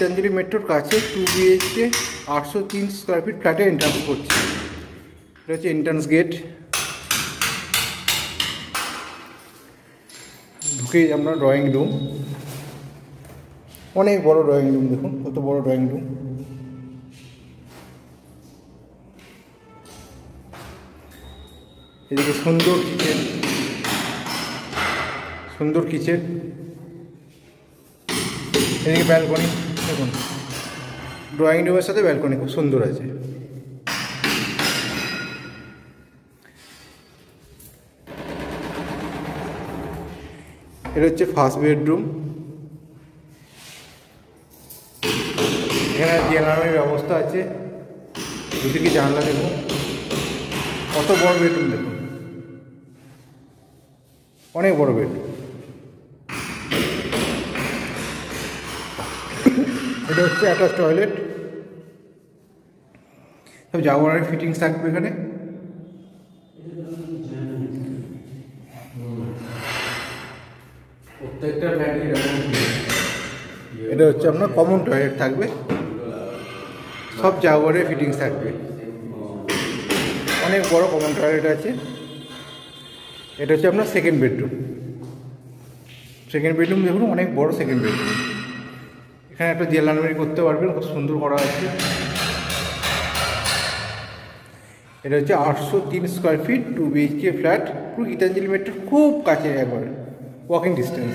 গীতাঞ্জলি মেট্রোর কাছে 2 BHK 803 square feet ফ্ল্যাটে এন্ট্রান্স করছি। এটা হচ্ছে এন্ট্রান্স গেট। ঢুকেই আমরা ড্রয়িং রুম, অনেক বড় ড্রয়িং রুম, দেখুন কত বড় ড্রয়িং রুম। এদিকে সুন্দর কিচেন, সুন্দর কিচেন। এদিকে ব্যালকনি, দেখুন ড্রয়িং রুমের সাথে ব্যালকনি খুব সুন্দর আছে। এটা হচ্ছে ফার্স্ট বেডরুম। এখানে জানালার ব্যবস্থা আছে, দুদিকে জানলা, দেখুন কত বড় বেডরুম, দেখুন অনেক বড় বেডরুম। এটা হচ্ছে অ্যাটাচ টয়লেট, সব জাওয়ারের ফিটিংস থাকবে এখানে। প্রত্যেকটা ফ্ল্যাটে এটা হচ্ছে আপনার কমন টয়লেট থাকবে, সব জাওয়ারের ফিটিংস থাকবে। অনেক বড় কমন টয়লেট আছে। এটা হচ্ছে আপনার সেকেন্ড বেডরুম। সেকেন্ড বেডরুম দেখুন অনেক বড় সেকেন্ড বেডরুম। এখানে একটা জেল আলমারি করতে পারবেন, খুব সুন্দর করা আছে। এটা হচ্ছে 803 স্কোয়ার ফিট 2 BHK ফ্ল্যাট, পুরো গীতাঞ্জলি মেট্রোর খুব কাছে, একবার ওয়াকিং ডিস্টেন্স।